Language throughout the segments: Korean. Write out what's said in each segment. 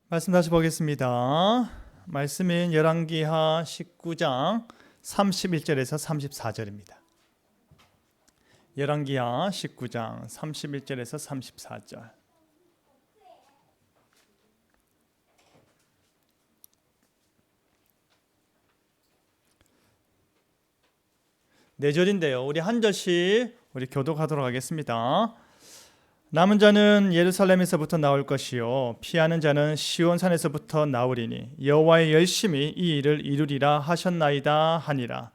말씀 다시 보겠습니다. 말씀인 열왕기하 19장 31절에서 34절입니다. 열왕기하 19장 31절에서 34절. 네 절인데요. 우리 한 절씩 우리 교독하도록 하겠습니다. 남은 자는 예루살렘에서부터 나올 것이요 피하는 자는 시온산에서부터 나오리니 여호와의 열심히 이 일을 이루리라 하셨나이다 하니라.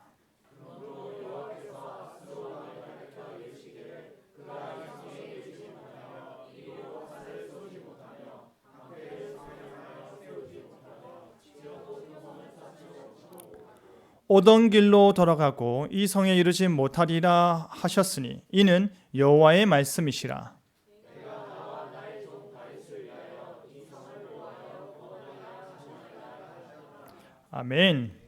오던 길로 돌아가고 이 성에 이르지 못하리라 하셨으니 이는 여호와의 말씀이시라. 아멘.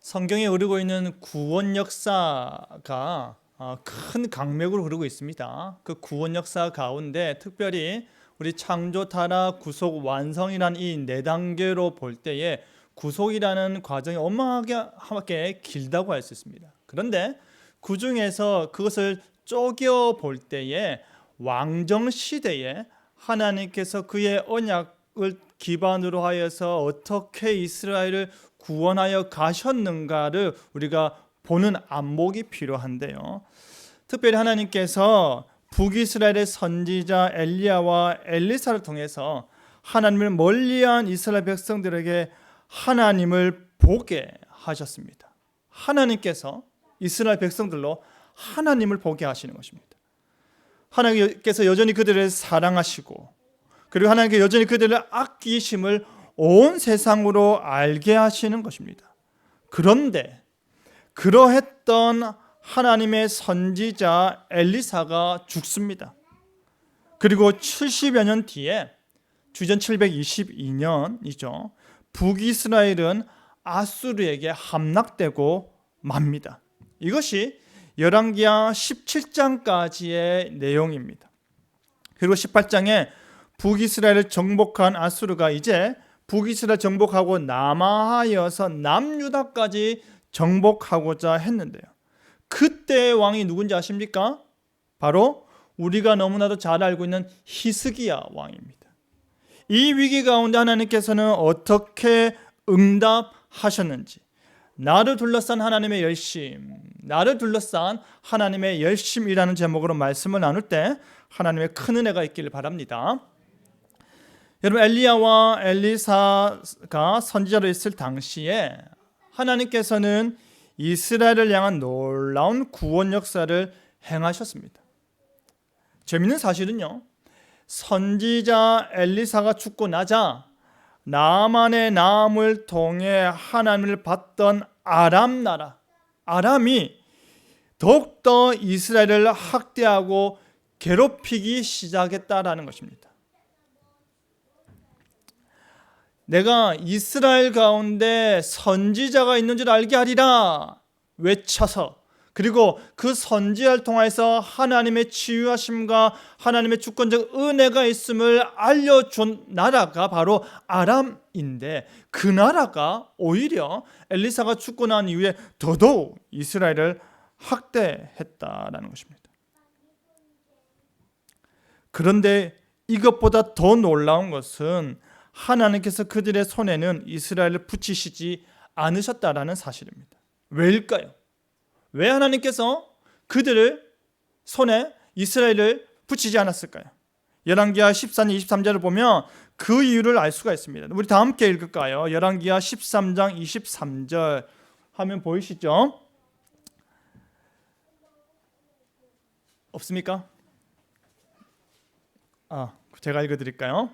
성경에 흐르고 있는 구원 역사가 큰 강맥으로 흐르고 있습니다. 그 구원 역사 가운데 특별히 우리 창조, 타락, 구속, 완성이라는 이 네 단계로 볼 때에 구속이라는 과정이 어마어마하게 길다고 할 수 있습니다. 그런데 그 중에서 그것을 쪼개 볼 때에 왕정 시대에 하나님께서 그의 언약을 기반으로 하여서 어떻게 이스라엘을 구원하여 가셨는가를 우리가 보는 안목이 필요한데요. 특별히 하나님께서 북이스라엘의 선지자 엘리야와 엘리사를 통해서 하나님을 멀리한 이스라엘 백성들에게 하나님을 보게 하셨습니다. 하나님께서 이스라엘 백성들로 하나님을 보게 하시는 것입니다. 하나님께서 여전히 그들을 사랑하시고 그리고 하나님께 여전히 그들을 아끼심을 온 세상으로 알게 하시는 것입니다. 그런데 그러했던 하나님의 선지자 엘리사가 죽습니다. 그리고 70여 년 뒤에 주전 722년이죠. 북이스라엘은 아수르에게 함락되고 맙니다. 이것이 열왕기하 17장까지의 내용입니다. 그리고 18장에 북이스라엘을 정복한 아수르가 이제 북이스라엘 정복하고 남하하여서 남유다까지 정복하고자 했는데요. 그때의 왕이 누군지 아십니까? 바로 우리가 너무나도 잘 알고 있는 히스기야 왕입니다. 이 위기 가운데 하나님께서는 어떻게 응답하셨는지, 나를 둘러싼 하나님의 열심, 나를 둘러싼 하나님의 열심이라는 제목으로 말씀을 나눌 때 하나님의 큰 은혜가 있기를 바랍니다. 여러분, 엘리야와 엘리사가 선지자로 있을 당시에 하나님께서는 이스라엘을 향한 놀라운 구원 역사를 행하셨습니다. 재미있는 사실은요, 선지자 엘리사가 죽고 나자 나만의 나음을 통해 하나님을 받던 아람 나라, 아람이 더욱더 이스라엘을 학대하고 괴롭히기 시작했다라는 것입니다. 내가 이스라엘 가운데 선지자가 있는 줄 알게 하리라 외쳐서, 그리고 그 선지자를 통해서 하나님의 치유하심과 하나님의 주권적 은혜가 있음을 알려준 나라가 바로 아람인데, 그 나라가 오히려 엘리사가 죽고 난 이후에 더더욱 이스라엘을 학대했다라는 것입니다. 그런데 이것보다 더 놀라운 것은 하나님께서 그들의 손에는 이스라엘을 붙이시지 않으셨다라는 사실입니다. 왜일까요? 왜 하나님께서 그들을 손에 이스라엘을 붙이지 않았을까요? 열왕기하 14장 23절을 보면 그 이유를 알 수가 있습니다. 우리 다 함께 읽을까요? 열왕기하 13장 23절 화면 보이시죠? 없습니까? 제가 읽어드릴까요?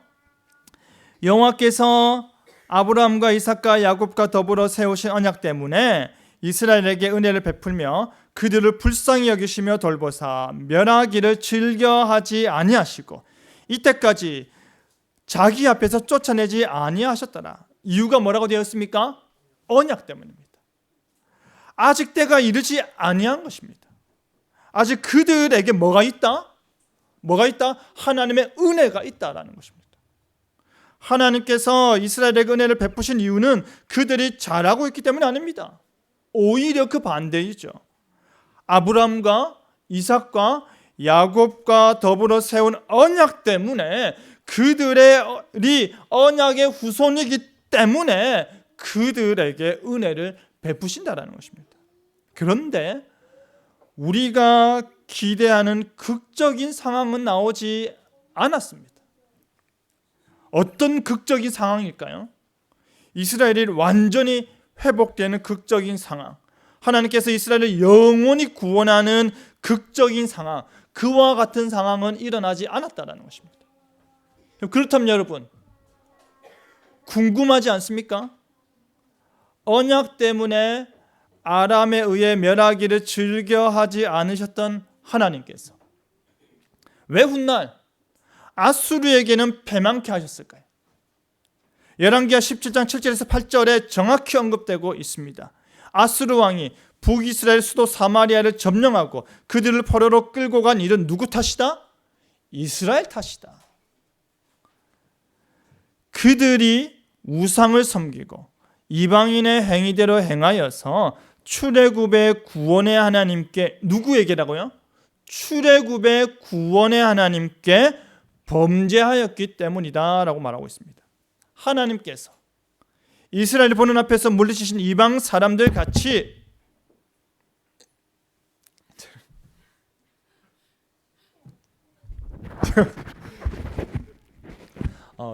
여호와께서 아브라함과 이삭과 야곱과 더불어 세우신 언약 때문에 이스라엘에게 은혜를 베풀며 그들을 불쌍히 여기시며 돌보사 멸하기를 즐겨하지 아니하시고 이때까지 자기 앞에서 쫓아내지 아니하셨더라. 이유가 뭐라고 되었습니까? 언약 때문입니다. 아직 때가 이르지 아니한 것입니다. 아직 그들에게 뭐가 있다? 뭐가 있다? 하나님의 은혜가 있다라는 것입니다. 하나님께서 이스라엘에게 은혜를 베푸신 이유는 그들이 잘하고 있기 때문이 아닙니다. 오히려 그 반대이죠. 아브라함과 이삭과 야곱과 더불어 세운 언약 때문에 그들이 언약의 후손이기 때문에 그들에게 은혜를 베푸신다라는 것입니다. 그런데 우리가 기대하는 극적인 상황은 나오지 않았습니다. 어떤 극적인 상황일까요? 이스라엘이 완전히 회복되는 극적인 상황, 하나님께서 이스라엘을 영원히 구원하는 극적인 상황, 그와 같은 상황은 일어나지 않았다는 것입니다. 그렇다면 여러분, 궁금하지 않습니까? 언약 때문에 아람에 의해 멸하기를 즐겨하지 않으셨던 하나님께서 왜 훗날 아수르에게는 패망케 하셨을까요? 열왕기하 17장 7절에서 8절에 정확히 언급되고 있습니다. 아수르 왕이 북이스라엘 수도 사마리아를 점령하고 그들을 포로로 끌고 간 일은 누구 탓이다? 이스라엘 탓이다. 그들이 우상을 섬기고 이방인의 행위대로 행하여서 출애굽의 구원의 하나님께, 누구에게라고요? 출애굽의 구원의 하나님께 범죄하였기 때문이다 라고 말하고 있습니다. 하나님께서 이스라엘을 보는 앞에서 물리치신 이방 사람들 같이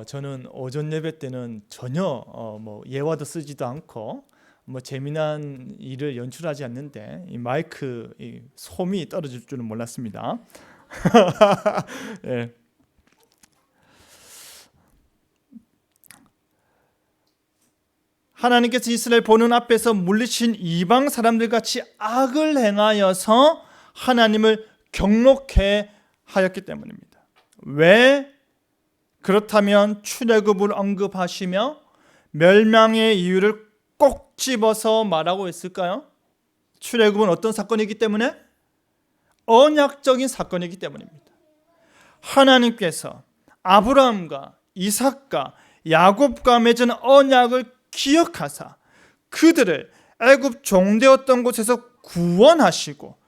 저는 오전 예배 때는 전혀 예화도 쓰지도 않고 재미난 일을 연출하지 않는데 이 마이크 이 솜이 떨어질 줄은 몰랐습니다. 예. 하나님께서 이스라엘 보는 앞에서 물리친 이방 사람들같이 악을 행하여서 하나님을 경록해 하였기 때문입니다. 왜 그렇다면 출애굽을 언급하시며 멸망의 이유를 꼭 집어서 말하고 있을까요? 출애굽은 어떤 사건이기 때문에? 언약적인 사건이기 때문입니다. 하나님께서 아브라함과 이삭과 야곱과 맺은 언약을 기억하사 그들을 애굽 종되었던 곳에서 구원하시고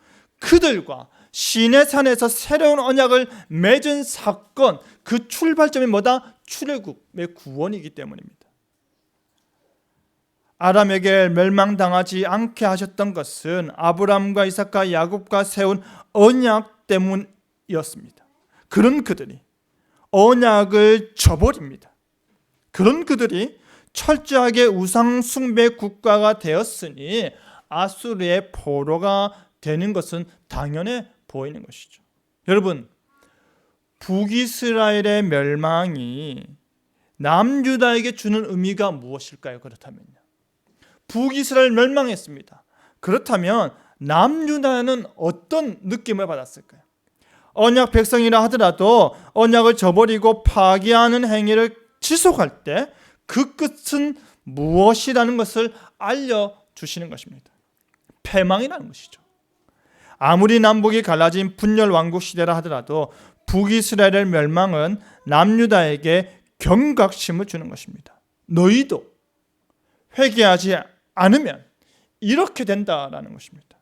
그들과 시내산에서 새로운 언약을 맺은 사건, 그 출발점이 뭐다? 출애굽의 구원이기 때문입니다. 아람에게 멸망당하지 않게 하셨던 것은 아브라함과 이삭과 야곱과 세운 언약 때문이었습니다. 그런 그들이 언약을 저버립니다. 그런 그들이 철저하게 우상 숭배 국가가 되었으니 아수르의 포로가 되는 것은 당연해 보이는 것이죠. 여러분, 북이스라엘의 멸망이 남유다에게 주는 의미가 무엇일까요? 그렇다면요. 북이스라엘 멸망했습니다. 그렇다면 남유다는 어떤 느낌을 받았을까요? 언약 백성이라 하더라도 언약을 저버리고 파괴하는 행위를 지속할 때 그 끝은 무엇이라는 것을 알려주시는 것입니다. 패망이라는 것이죠. 아무리 남북이 갈라진 분열 왕국 시대라 하더라도 북이스라엘의 멸망은 남유다에게 경각심을 주는 것입니다. 너희도 회개하지 않으면 이렇게 된다라는 것입니다.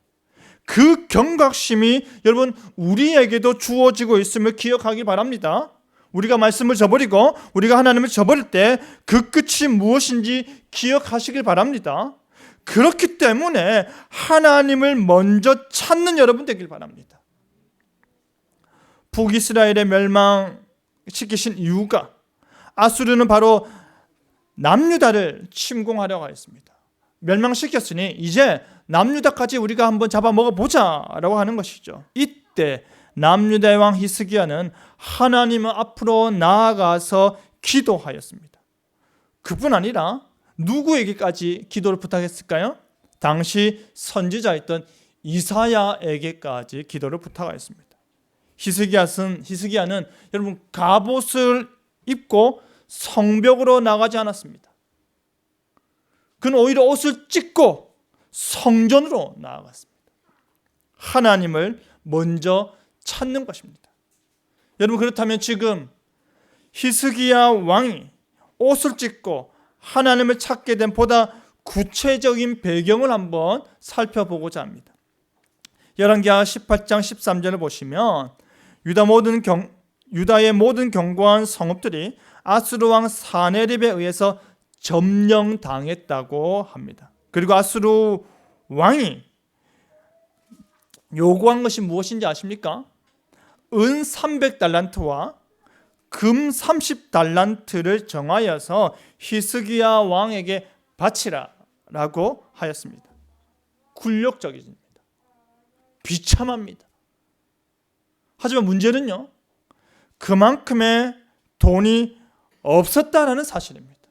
그 경각심이 여러분 우리에게도 주어지고 있음을 기억하기 바랍니다. 우리가 말씀을 저버리고 우리가 하나님을 저버릴 때 그 끝이 무엇인지 기억하시길 바랍니다. 그렇기 때문에 하나님을 먼저 찾는 여러분 되길 바랍니다. 북이스라엘의 멸망시키신 이유가 아수르는 바로 남유다를 침공하려고 했습니다. 멸망시켰으니 이제 남유다까지 우리가 한번 잡아먹어보자 라고 하는 것이죠. 이때 남유다의 왕 히스기야는 하나님 앞으로 나아가서 기도하였습니다. 그뿐 아니라 누구에게까지 기도를 부탁했을까요? 당시 선지자였던 이사야에게까지 기도를 부탁하였습니다. 히스기야는 여러분 갑옷을 입고 성벽으로 나가지 않았습니다. 그는 오히려 옷을 찢고 성전으로 나아갔습니다. 하나님을 먼저 찾는 것입니다. 여러분, 그렇다면 지금 히스기야 왕이 옷을 찢고 하나님을 찾게 된 보다 구체적인 배경을 한번 살펴보고자 합니다. 열왕기하 18장 13절을 보시면 유다의 모든 견고한 성읍들이 아수르 왕 사네립에 의해서 점령당했다고 합니다. 그리고 아수르 왕이 요구한 것이 무엇인지 아십니까? 은 300달란트와 금 30달란트를 정하여서 히스기야 왕에게 바치라라고 하였습니다. 굴욕적입니다. 비참합니다. 하지만 문제는요, 그만큼의 돈이 없었다라는 사실입니다.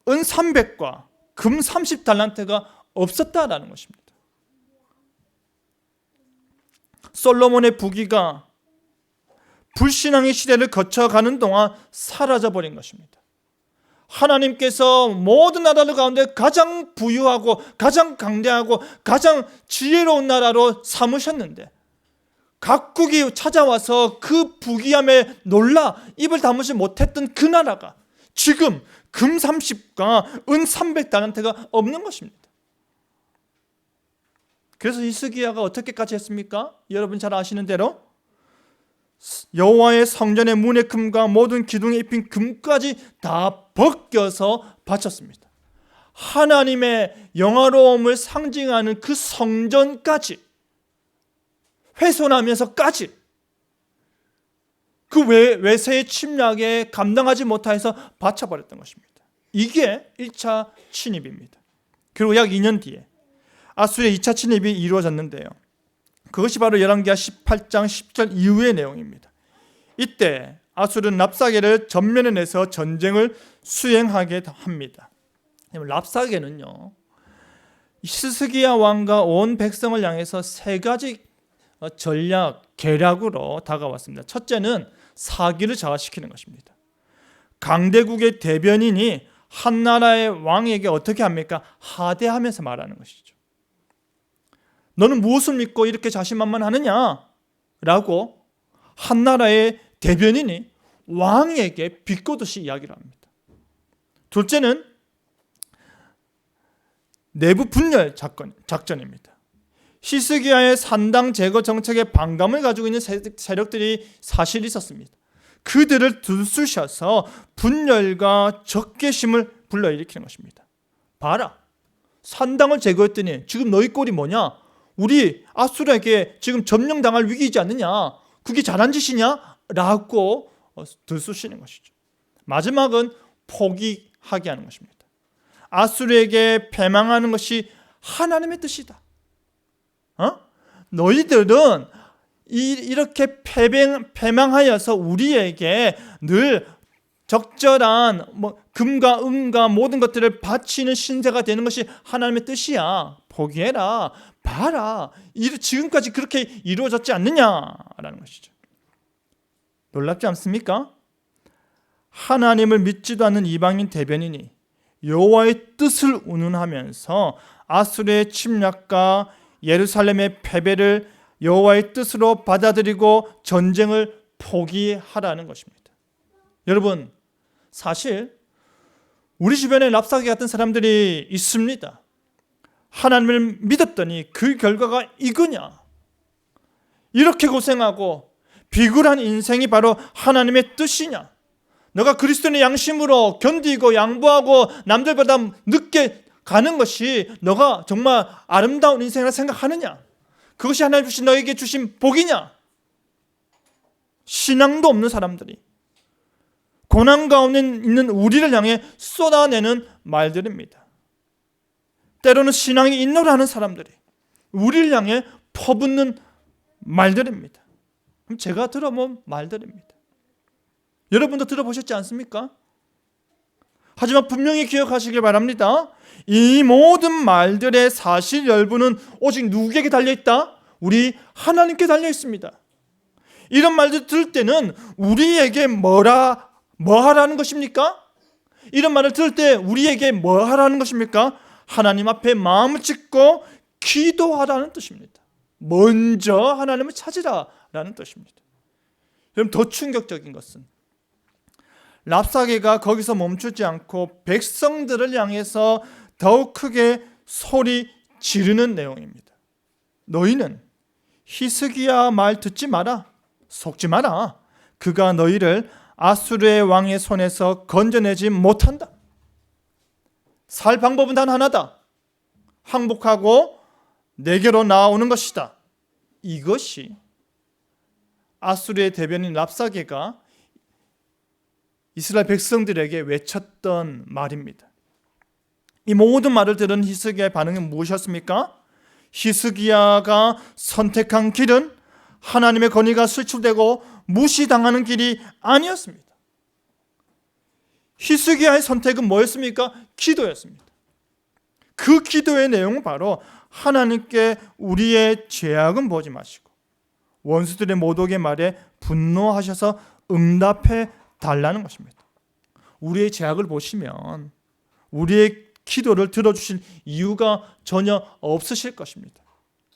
은 300과 금 30달란트가 없었다라는 것입니다. 솔로몬의 부귀가 불신앙의 시대를 거쳐가는 동안 사라져버린 것입니다. 하나님께서 모든 나라들 가운데 가장 부유하고 가장 강대하고 가장 지혜로운 나라로 삼으셨는데, 각국이 찾아와서 그 부귀함에 놀라 입을 다무지 못했던 그 나라가 지금 금 30과 은 300달란트가 없는 것입니다. 그래서 히스기야가 어떻게까지 했습니까? 여러분 잘 아시는 대로 여호와의 성전의 문의 금과 모든 기둥에 입힌 금까지 다 벗겨서 바쳤습니다. 하나님의 영화로움을 상징하는 그 성전까지 훼손하면서까지 그 외세의 침략에 감당하지 못해서 바쳐버렸던 것입니다. 이게 1차 침입입니다. 그리고 약 2년 뒤에 아수르의 2차 침입이 이루어졌는데요, 그것이 바로 열왕기하 18장 10절 이후의 내용입니다. 이때 아수르는 랍사게를 전면에 내서 전쟁을 수행하게 합니다. 랍사게는요, 히스기야 왕과 온 백성을 향해서 세 가지 전략, 계략으로 다가왔습니다. 첫째는 사기를 자화시키는 것입니다. 강대국의 대변인이 한 나라의 왕에게 어떻게 합니까? 하대하면서 말하는 것이죠. 너는 무엇을 믿고 이렇게 자신만만하느냐? 라고 한 나라의 대변인이 왕에게 비꼬듯이 이야기를 합니다. 둘째는 내부 분열 작전입니다. 히스기야의 산당 제거 정책에 반감을 가지고 있는 세력들이 사실 있었습니다. 그들을 들쑤셔서 분열과 적개심을 불러일으키는 것입니다. 봐라, 산당을 제거했더니 지금 너희 꼴이 뭐냐? 우리 아수르에게 지금 점령당할 위기이지 않느냐? 그게 잘한 짓이냐? 라고 들쑤시는 것이죠. 마지막은 포기하게 하는 것입니다. 아수르에게 패망하는 것이 하나님의 뜻이다. 너희들은 이렇게 패망하여서 우리에게 늘 적절한 금과 은과 모든 것들을 바치는 신세가 되는 것이 하나님의 뜻이야. 포기해라. 봐라. 지금까지 그렇게 이루어졌지 않느냐라는 것이죠. 놀랍지 않습니까? 하나님을 믿지도 않는 이방인 대변인이 여호와의 뜻을 운운하면서 아수르의 침략과 예루살렘의 패배를 여호와의 뜻으로 받아들이고 전쟁을 포기하라는 것입니다. 여러분, 사실 우리 주변에 랍사게 같은 사람들이 있습니다. 하나님을 믿었더니 그 결과가 이거냐? 이렇게 고생하고 비굴한 인생이 바로 하나님의 뜻이냐? 너가 그리스도인의 양심으로 견디고 양보하고 남들보다 늦게 가는 것이 너가 정말 아름다운 인생이라 생각하느냐? 그것이 하나님 주신 너에게 주신 복이냐? 신앙도 없는 사람들이 고난 가운데 있는 우리를 향해 쏟아내는 말들입니다. 때로는 신앙이 인노를 사람들이 우리를 향해 퍼붓는 말들입니다. 제가 들어본 말들입니다. 여러분도 들어보셨지 않습니까? 하지만 분명히 기억하시길 바랍니다. 이 모든 말들의 사실 열부는 오직 누구에게 달려있다? 우리 하나님께 달려있습니다. 이런 말들 들을 때는 우리에게 뭐 하라는 것입니까? 이런 말을 들을 때 우리에게 뭐 하라는 것입니까? 하나님 앞에 마음을 찢고 기도하라는 뜻입니다. 먼저 하나님을 찾으라라는 뜻입니다. 여러분, 더 충격적인 것은 랍사게가 거기서 멈추지 않고 백성들을 향해서 더욱 크게 소리 지르는 내용입니다. 너희는 히스기야 말 듣지 마라. 속지 마라. 그가 너희를 아수르의 왕의 손에서 건져내지 못한다. 살 방법은 단 하나다. 항복하고 내게로 나오는 것이다. 이것이 아수르의 대변인 랍사게가 이스라엘 백성들에게 외쳤던 말입니다. 이 모든 말을 들은 히스기야의 반응은 무엇이었습니까? 히스기야가 선택한 길은 하나님의 권위가 실추되고 무시당하는 길이 아니었습니다. 히스기야의 선택은 뭐였습니까? 기도였습니다. 그 기도의 내용은 바로 하나님께 우리의 죄악은 보지 마시고 원수들의 모독의 말에 분노하셔서 응답해 달라는 것입니다. 우리의 죄악을 보시면 우리의 기도를 들어주실 이유가 전혀 없으실 것입니다.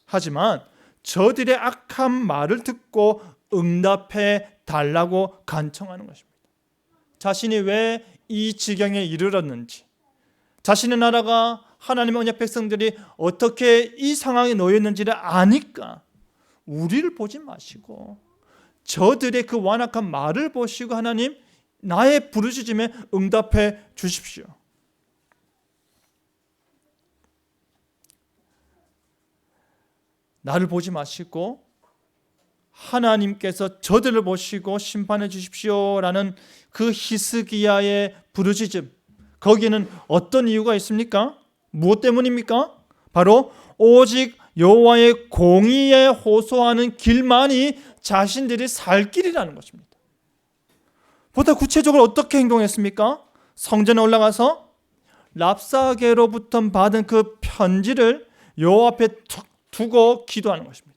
하지만 저들의 악한 말을 듣고 응답해 달라고 간청하는 것입니다. 자신이 왜 이 지경에 이르렀는지, 자신의 나라가 하나님의 언약 백성들이 어떻게 이 상황에 놓였는지를 아니까 우리를 보지 마시고 저들의 그 완악한 말을 보시고 하나님, 나의 부르짖음에 응답해 주십시오. 나를 보지 마시고 하나님께서 저들을 보시고 심판해 주십시오라는 그 히스기야의 부르짖음, 거기에는 어떤 이유가 있습니까? 무엇 때문입니까? 바로 오직 여호와의 공의에 호소하는 길만이 자신들이 살 길이라는 것입니다. 보다 구체적으로 어떻게 행동했습니까? 성전에 올라가서 랍사게로부터 받은 그 편지를 여호와 앞에 두고 기도하는 것입니다.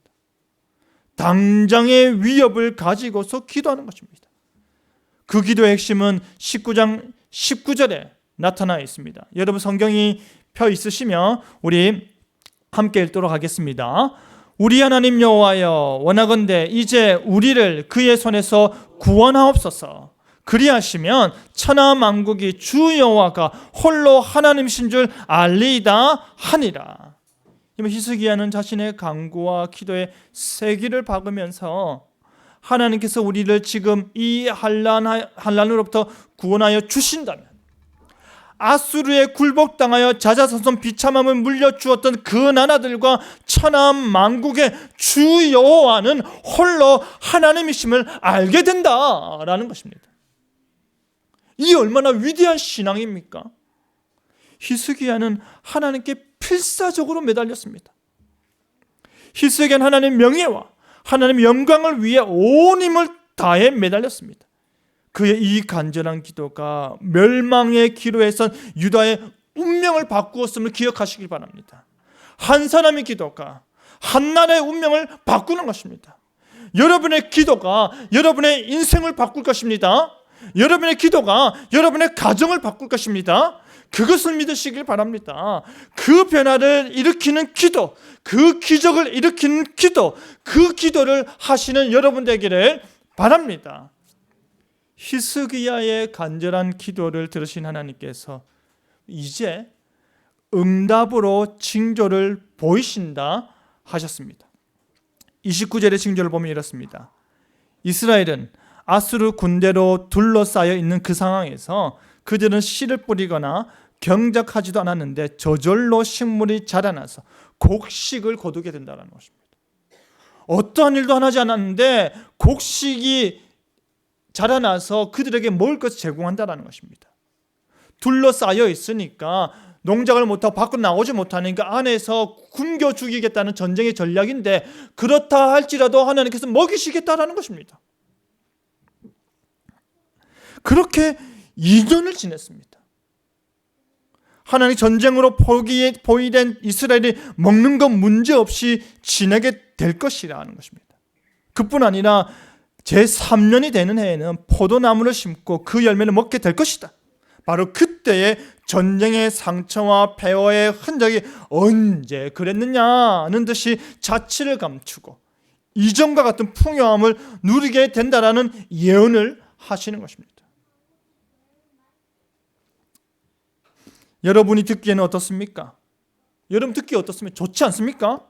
당장의 위협을 가지고서 기도하는 것입니다. 그 기도의 핵심은 19장 19절에 나타나 있습니다. 여러분 성경이 펴 있으시면 우리 함께 읽도록 하겠습니다. 우리 하나님 여호와여, 원하건대 이제 우리를 그의 손에서 구원하옵소서. 그리하시면 천하 만국이 주 여호와가 홀로 하나님이신 줄 알리이다 하니라. 히스기야는 자신의 간구와 기도에 세기를 박으면서 하나님께서 우리를 지금 이 환난으로부터 구원하여 주신다면, 아수르에 굴복당하여 자자손손 비참함을 물려주었던 그 나라들과 천하 만국의 주 여호와는 홀로 하나님이심을 알게 된다라는 것입니다. 이 얼마나 위대한 신앙입니까? 히스기야는 하나님께 필사적으로 매달렸습니다. 히스기야는 하나님의 명예와 하나님의 영광을 위해 온 힘을 다해 매달렸습니다. 그의 이 간절한 기도가 멸망의 기로에선 유다의 운명을 바꾸었음을 기억하시길 바랍니다. 한 사람의 기도가 한 나라의 운명을 바꾸는 것입니다. 여러분의 기도가 여러분의 인생을 바꿀 것입니다. 여러분의 기도가 여러분의 가정을 바꿀 것입니다. 그것을 믿으시길 바랍니다. 그 변화를 일으키는 기도, 그 기적을 일으키는 기도, 그 기도를 하시는 여러분 되기를 바랍니다. 히스기야의 간절한 기도를 들으신 하나님께서 이제 응답으로 징조를 보이신다 하셨습니다. 29절의 징조를 보면 이렇습니다. 이스라엘은 아수르 군대로 둘러싸여 있는 그 상황에서 그들은 씨를 뿌리거나 경작하지도 않았는데 저절로 식물이 자라나서 곡식을 거두게 된다는 것입니다. 어떠한 일도 하지 않았는데 곡식이 자라나서 그들에게 먹을 것을 제공한다는 것입니다. 둘러싸여 있으니까 농작을 못하고 밖으로 나오지 못하니까 안에서 굶겨 죽이겠다는 전쟁의 전략인데, 그렇다 할지라도 하나님께서 먹이시겠다라는 것입니다. 그렇게 2년을 지냈습니다. 하나님 전쟁으로 포위된 이스라엘이 먹는 것 문제없이 지내게 될 것이라는 것입니다. 그뿐 아니라 제3년이 되는 해에는 포도나무를 심고 그 열매를 먹게 될 것이다. 바로 그때의 전쟁의 상처와 폐허의 흔적이 언제 그랬느냐는 듯이 자취를 감추고 이전과 같은 풍요함을 누리게 된다라는 예언을 하시는 것입니다. 여러분이 듣기에는 어떻습니까? 여러분 듣기에 어떻습니까? 좋지 않습니까?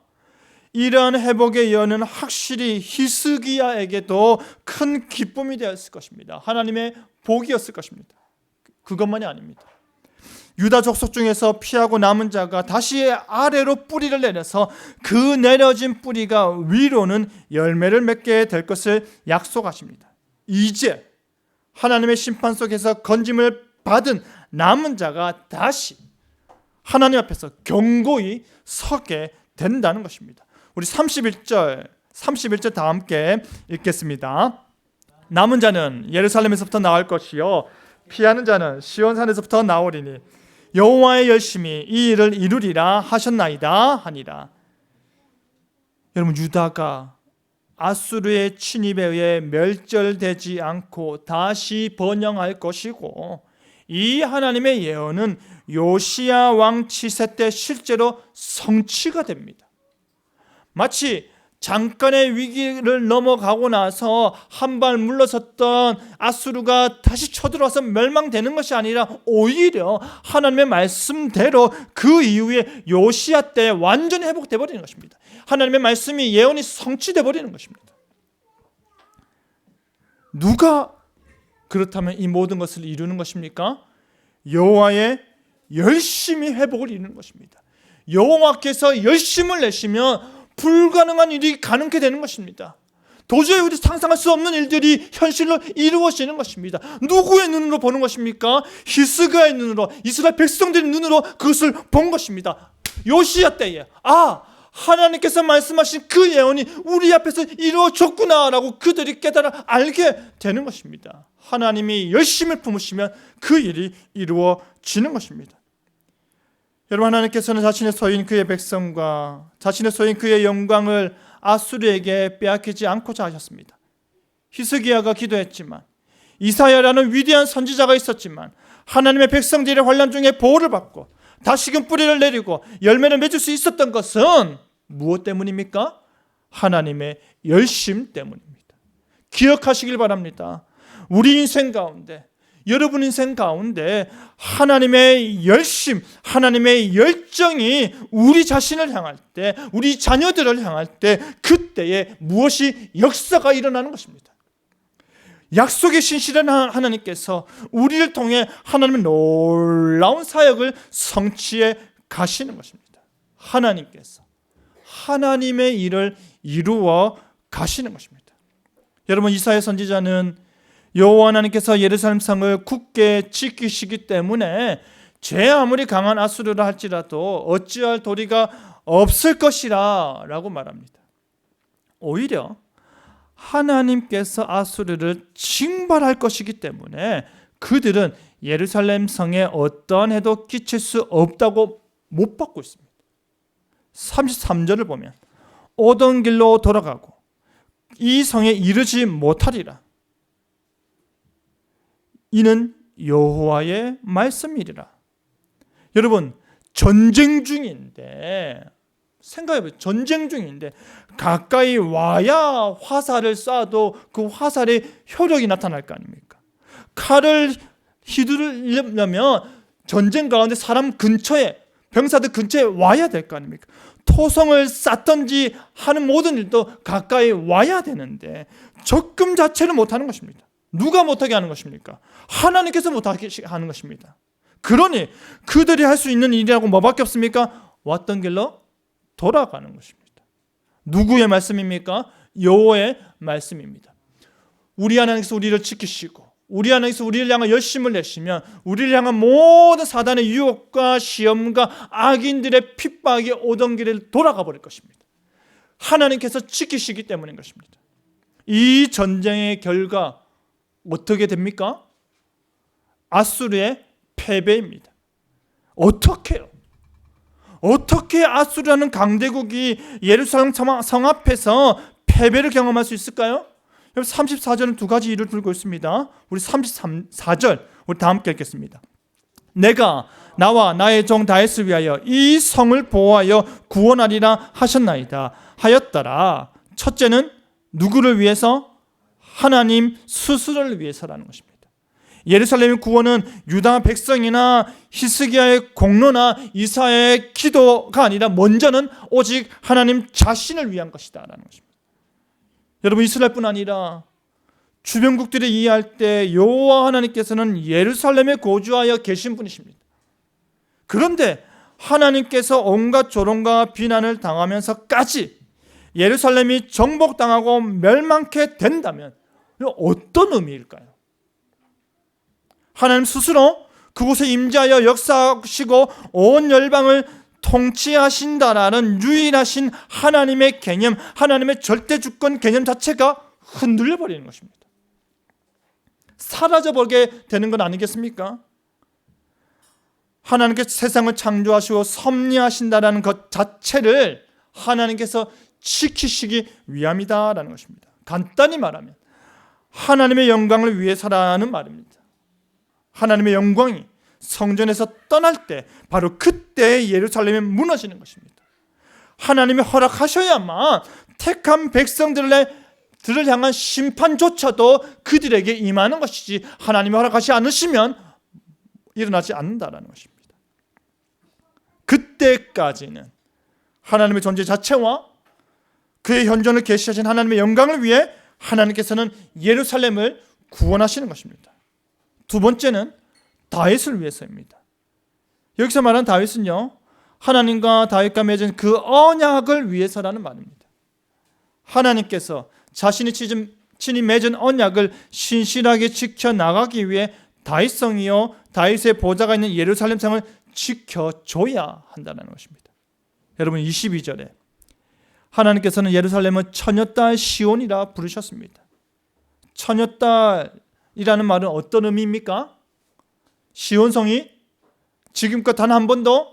이러한 회복의 예언은 확실히 히스기야에게도 큰 기쁨이 되었을 것입니다. 하나님의 복이었을 것입니다. 그것만이 아닙니다. 유다 족속 중에서 피하고 남은 자가 다시 아래로 뿌리를 내려서 그 내려진 뿌리가 위로는 열매를 맺게 될 것을 약속하십니다. 이제 하나님의 심판 속에서 건짐을 받은 남은 자가 다시 하나님 앞에서 견고히 서게 된다는 것입니다. 우리 31절 다 함께 읽겠습니다. 남은 자는 예루살렘에서부터 나올 것이요 피하는 자는 시온산에서부터 나오리니 여호와의 열심히 이 일을 이루리라 하셨나이다 하니라. 여러분, 유다가 아수르의 침입에 의해 멸절되지 않고 다시 번영할 것이고, 이 하나님의 예언은 요시야 왕 치세 때 실제로 성취가 됩니다. 마치 잠깐의 위기를 넘어가고 나서 한 발 물러섰던 아수르가 다시 쳐들어와서 멸망되는 것이 아니라 오히려 하나님의 말씀대로 그 이후에 요시야 때 완전히 회복돼 버리는 것입니다. 하나님의 말씀이 예언이 성취돼 버리는 것입니다. 누가 그렇다면 이 모든 것을 이루는 것입니까? 여호와의 열심히 회복을 이루는 것입니다. 여호와께서 열심을 내시면 불가능한 일이 가능하게 되는 것입니다. 도저히 우리 상상할 수 없는 일들이 현실로 이루어지는 것입니다. 누구의 눈으로 보는 것입니까? 히스기야의 눈으로, 이스라엘 백성들의 눈으로 그것을 본 것입니다. 요시야 때에 하나님께서 말씀하신 그 예언이 우리 앞에서 이루어졌구나라고 그들이 깨달아 알게 되는 것입니다. 하나님이 열심을 품으시면 그 일이 이루어지는 것입니다. 여러분, 하나님께서는 자신의 소유인 그의 백성과 자신의 소유인 그의 영광을 아수르에게 빼앗기지 않고자 하셨습니다. 히스기야가 기도했지만, 이사야라는 위대한 선지자가 있었지만, 하나님의 백성들의 환난 중에 보호를 받고 다시금 뿌리를 내리고 열매를 맺을 수 있었던 것은 무엇 때문입니까? 하나님의 열심 때문입니다. 기억하시길 바랍니다. 우리 인생 가운데, 여러분 인생 가운데 하나님의 열심, 하나님의 열정이 우리 자신을 향할 때, 우리 자녀들을 향할 때, 그때에 무엇이 역사가 일어나는 것입니다. 약속의 신실한 하나님께서 우리를 통해 하나님의 놀라운 사역을 성취해 가시는 것입니다. 하나님께서 하나님의 일을 이루어 가시는 것입니다. 여러분, 이사야 선지자는 여호와 하나님께서 예루살렘 성을 굳게 지키시기 때문에 죄 아무리 강한 아수르라 할지라도 어찌할 도리가 없을 것이라 라고 말합니다. 오히려 하나님께서 아수르를 징발할 것이기 때문에 그들은 예루살렘 성에 어떠한 해도 끼칠 수 없다고 못 받고 있습니다. 33절을 보면 오던 길로 돌아가고 이 성에 이르지 못하리라. 이는 여호와의 말씀이리라. 여러분, 전쟁 중인데, 생각해보세요. 전쟁 중인데 가까이 와야 화살을 쏴도 그 화살의 효력이 나타날 거 아닙니까? 칼을 휘두르려면 전쟁 가운데 사람 근처에, 병사들 근처에 와야 될 거 아닙니까? 토성을 쌓든지 하는 모든 일도 가까이 와야 되는데 접근 자체를 못하는 것입니다. 누가 못하게 하는 것입니까? 하나님께서 못하게 하는 것입니다. 그러니 그들이 할 수 있는 일이라고 뭐밖에 없습니까? 왔던 길로 돌아가는 것입니다. 누구의 말씀입니까? 여호와의 말씀입니다. 우리 하나님께서 우리를 지키시고 우리 하나님께서 우리를 향한 열심을 내시면 우리를 향한 모든 사단의 유혹과 시험과 악인들의 핍박이 오던 길을 돌아가 버릴 것입니다. 하나님께서 지키시기 때문인 것입니다. 이 전쟁의 결과 어떻게 됩니까? 아수르의 패배입니다. 어떻게요? 어떻게 아수르라는 강대국이 예루살렘 성 앞에서 패배를 경험할 수 있을까요? 34절은 두 가지 일을 들고 있습니다. 우리 34절 우리 다 함께 읽겠습니다. 내가 나와 나의 종 다윗을 위하여 이 성을 보호하여 구원하리라 하셨나이다 하였더라. 첫째는 누구를 위해서? 하나님 스스로를 위해서라는 것입니다. 예루살렘의 구원은 유다 백성이나 히스기야의 공로나 이사야의 기도가 아니라 먼저는 오직 하나님 자신을 위한 것이다 라는 것입니다. 여러분, 이스라엘뿐 아니라 주변국들이 이해할 때 여호와 하나님께서는 예루살렘에 거주하여 계신 분이십니다. 그런데 하나님께서 온갖 조롱과 비난을 당하면서까지 예루살렘이 정복당하고 멸망케 된다면 어떤 의미일까요? 하나님 스스로 그곳에 임재하여 역사하시고 온 열방을 통치하신다라는 유일하신 하나님의 개념, 하나님의 절대주권 개념 자체가 흔들려 버리는 것입니다. 사라져버리게 되는 건 아니겠습니까? 하나님께서 세상을 창조하시고 섭리하신다라는 것 자체를 하나님께서 지키시기 위함이다라는 것입니다. 간단히 말하면 하나님의 영광을 위해서라는 말입니다. 하나님의 영광이 성전에서 떠날 때 바로 그때 예루살렘이 무너지는 것입니다. 하나님이 허락하셔야만 택한 백성들을 향한 심판조차도 그들에게 임하는 것이지 하나님이 허락하지 않으시면 일어나지 않는다라는 것입니다. 그때까지는 하나님의 존재 자체와 그의 현존을 계시하신 하나님의 영광을 위해 하나님께서는 예루살렘을 구원하시는 것입니다. 두 번째는 다윗을 위해서입니다. 여기서 말하는 다윗은요, 하나님과 다윗과 맺은 그 언약을 위해서라는 말입니다. 하나님께서 자신이 친히 맺은 언약을 신실하게 지켜나가기 위해 다윗성이요 다윗의 보좌가 있는 예루살렘 성을 지켜줘야 한다는 것입니다. 여러분, 22절에 하나님께서는 예루살렘을 처녀딸 시온이라 부르셨습니다. 처녀딸이라는 말은 어떤 의미입니까? 시온성이 지금껏 단 한 번도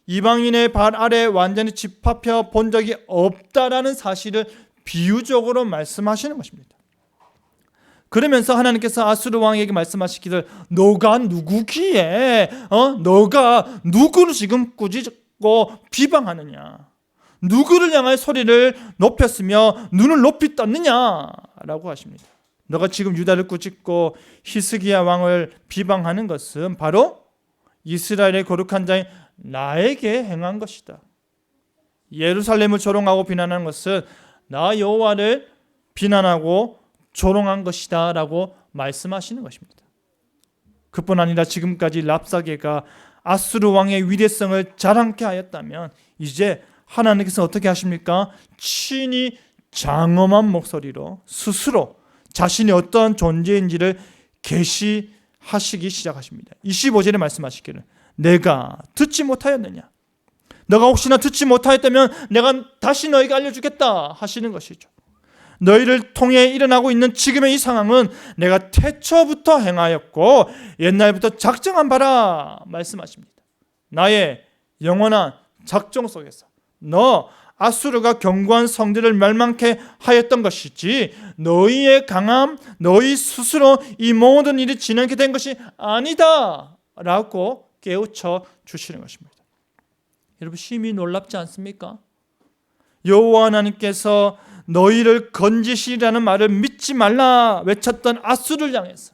이방인의 발 아래 완전히 집합혀 본 적이 없다라는 사실을 비유적으로 말씀하시는 것입니다. 그러면서 하나님께서 아수르 왕에게 말씀하시기를 너가 누구기에 너가 누구를 지금 꾸짖고 비방하느냐, 누구를 향하여 소리를 높였으며 눈을 높이 떴느냐라고 하십니다. 너가 지금 유다를 꾸짖고 히스기야 왕을 비방하는 것은 바로 이스라엘의 거룩한 자인 나에게 행한 것이다. 예루살렘을 조롱하고 비난하는 것은 나 여호와를 비난하고 조롱한 것이다 라고 말씀하시는 것입니다. 그뿐 아니라 지금까지 랍사게가 아수르 왕의 위대성을 자랑케 하였다면 이제 하나님께서 어떻게 하십니까? 친히 장엄한 목소리로 스스로 자신이 어떠한 존재인지를 계시하시기 시작하십니다. 25절에 말씀하시기를 내가 듣지 못하였느냐, 너가 혹시나 듣지 못하였다면 내가 다시 너에게 알려주겠다 하시는 것이죠. 너희를 통해 일어나고 있는 지금의 이 상황은 내가 태초부터 행하였고 옛날부터 작정한 바라 말씀하십니다. 나의 영원한 작정 속에서 너 아수르가 견고한 성들을 멸망케 하였던 것이지 너희의 강함, 너희 스스로 이 모든 일이 진행게 된 것이 아니다 라고 깨우쳐 주시는 것입니다. 여러분, 심히 놀랍지 않습니까? 여호와 하나님께서 너희를 건지시리라는 말을 믿지 말라 외쳤던 아수르를 향해서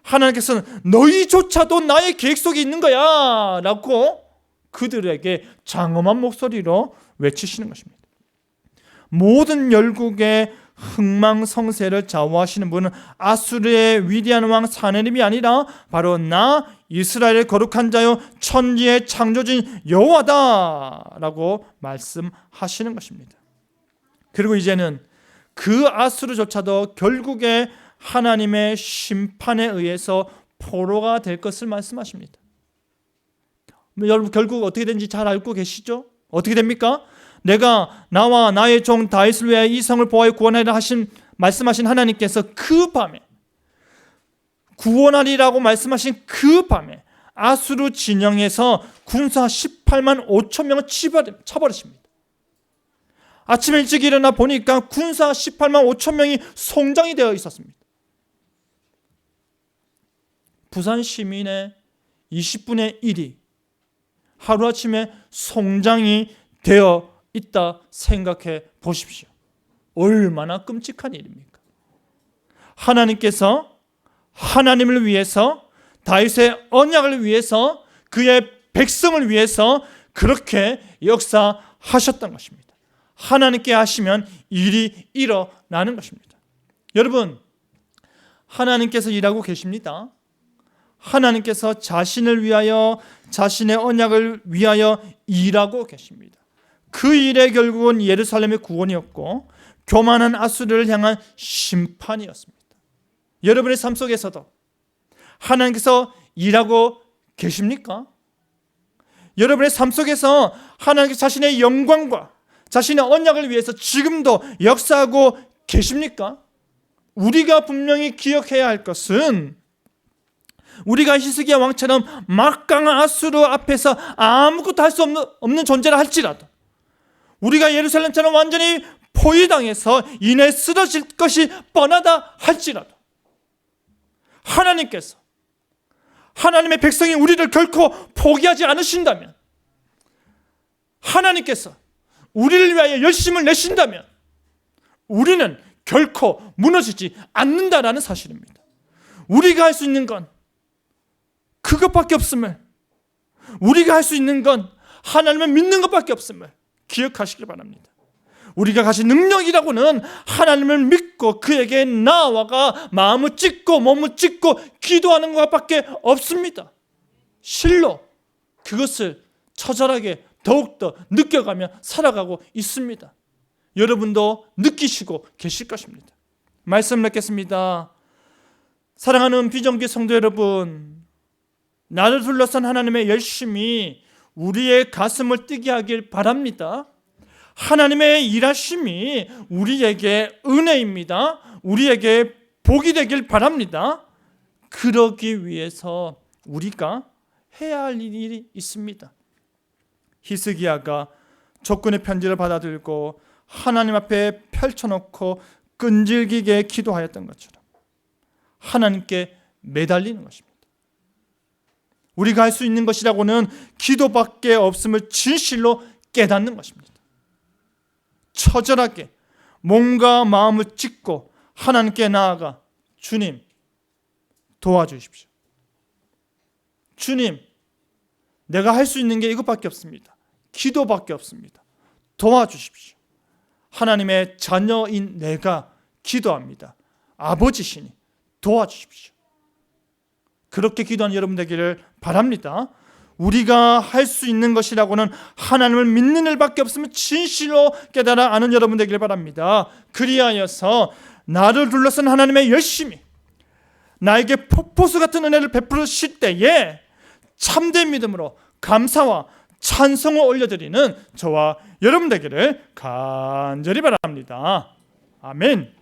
하나님께서는 너희조차도 나의 계획 속에 있는 거야 라고 그들에게 장엄한 목소리로 외치시는 것입니다. 모든 열국의 흥망성쇠를 좌우하시는 분은 아수르의 위대한 왕 사네립이 아니라 바로 나 이스라엘의 거룩한 자요 천지의 창조주인 여호와다라고 말씀하시는 것입니다. 그리고 이제는 그 아수르조차도 결국에 하나님의 심판에 의해서 포로가 될 것을 말씀하십니다. 여러분, 결국 어떻게 되는지 잘 알고 계시죠? 어떻게 됩니까? 내가 나와 나의 종 다윗을 위하여 이 성을 보호하여 구원하리라 말씀하신 하나님께서 그 밤에 구원하리라고 말씀하신 그 밤에 아수르 진영에서 군사 18만 5천 명을 쳐버리십니다. 아침에 일찍 일어나 보니까 군사 18만 5천 명이 송장이 되어 있었습니다. 부산 시민의 20분의 1이 하루아침에 송장이 되어 있다 생각해 보십시오. 얼마나 끔찍한 일입니까? 하나님께서 하나님을 위해서, 다윗의 언약을 위해서, 그의 백성을 위해서 그렇게 역사하셨던 것입니다. 하나님께 하시면 일이 일어나는 것입니다. 여러분, 하나님께서 일하고 계십니다. 하나님께서 자신을 위하여, 자신의 언약을 위하여 일하고 계십니다. 그 일의 결국은 예루살렘의 구원이었고 교만한 아수르를 향한 심판이었습니다. 여러분의 삶 속에서도 하나님께서 일하고 계십니까? 여러분의 삶 속에서 하나님께서 자신의 영광과 자신의 언약을 위해서 지금도 역사하고 계십니까? 우리가 분명히 기억해야 할 것은, 우리가 히스기야 왕처럼 막강한 아수르 앞에서 아무것도 할 수 없는 존재라 할지라도, 우리가 예루살렘처럼 완전히 포위당해서 이내 쓰러질 것이 뻔하다 할지라도, 하나님께서, 하나님의 백성이 우리를 결코 포기하지 않으신다면, 하나님께서 우리를 위하여 열심을 내신다면 우리는 결코 무너지지 않는다라는 사실입니다. 우리가 할 수 있는 건 그것밖에 없음을, 우리가 할 수 있는 건 하나님을 믿는 것밖에 없음을 기억하시길 바랍니다. 우리가 가진 능력이라고는 하나님을 믿고 그에게 나아가 마음을 찢고 몸을 찢고 기도하는 것밖에 없습니다. 실로 그것을 처절하게 더욱더 느껴가며 살아가고 있습니다. 여러분도 느끼시고 계실 것입니다. 말씀 맺겠습니다. 사랑하는 비정규 성도 여러분, 나를 둘러싼 하나님의 열심이 우리의 가슴을 뛰게 하길 바랍니다. 하나님의 일하심이 우리에게 은혜입니다. 우리에게 복이 되길 바랍니다. 그러기 위해서 우리가 해야 할 일이 있습니다. 히스기야가 적군의 편지를 받아들고 하나님 앞에 펼쳐놓고 끈질기게 기도하였던 것처럼 하나님께 매달리는 것입니다. 우리가 할 수 있는 것이라고는 기도밖에 없음을 진실로 깨닫는 것입니다. 처절하게 몸과 마음을 찢고 하나님께 나아가, 주님 도와주십시오. 주님, 내가 할 수 있는 게 이것밖에 없습니다. 기도밖에 없습니다. 도와주십시오. 하나님의 자녀인 내가 기도합니다. 아버지시니 도와주십시오. 그렇게 기도한 여러분 되기를 바랍니다. 우리가 할 수 있는 것이라고는 하나님을 믿는 일밖에 없으면 진실로 깨달아 아는 여러분 되기를 바랍니다. 그리하여서 나를 둘러싼 하나님의 열심이 나에게 폭포수 같은 은혜를 베푸실 때에 참된 믿음으로 감사와 찬송을 올려드리는 저와 여러분 되기를 간절히 바랍니다. 아멘.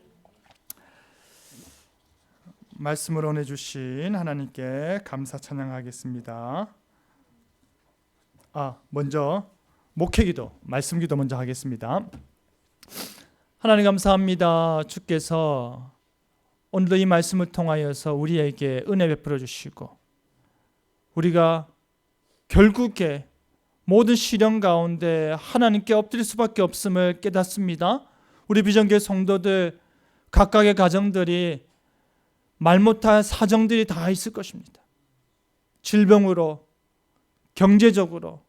말씀을 전해주신 하나님께 감사 찬양하겠습니다. 먼저 목회기도, 말씀기도 먼저 하겠습니다. 하나님 감사합니다. 주께서 오늘도 이 말씀을 통하여서 우리에게 은혜 베풀어 주시고 우리가 결국에 모든 시련 가운데 하나님께 엎드릴 수밖에 없음을 깨닫습니다. 우리 비전교회 성도들 각각의 가정들이 말 못할 사정들이 다 있을 것입니다. 질병으로, 경제적으로,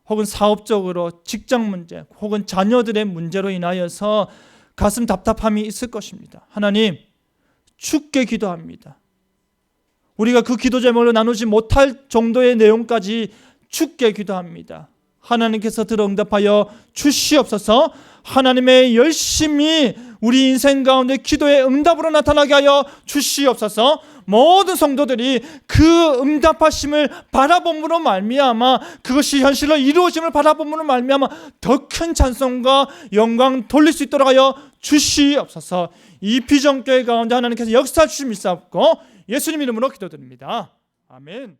혹은 사업적으로, 직장 문제, 혹은 자녀들의 문제로 인하여서 가슴 답답함이 있을 것입니다. 하나님, 주께 기도합니다. 우리가 그 기도 제목을 나누지 못할 정도의 내용까지 주께 기도합니다. 하나님께서 들어 응답하여 주시옵소서. 하나님의 열심히 우리 인생 가운데 기도의 응답으로 나타나게 하여 주시옵소서. 모든 성도들이 그 응답하심을 바라봄으로 말미암아, 그것이 현실로 이루어짐을 바라봄으로 말미암아 더 큰 찬송과 영광 돌릴 수 있도록 하여 주시옵소서. 이 비전교회 가운데 하나님께서 역사해 주심을 믿사옵고 예수님 이름으로 기도드립니다. 아멘.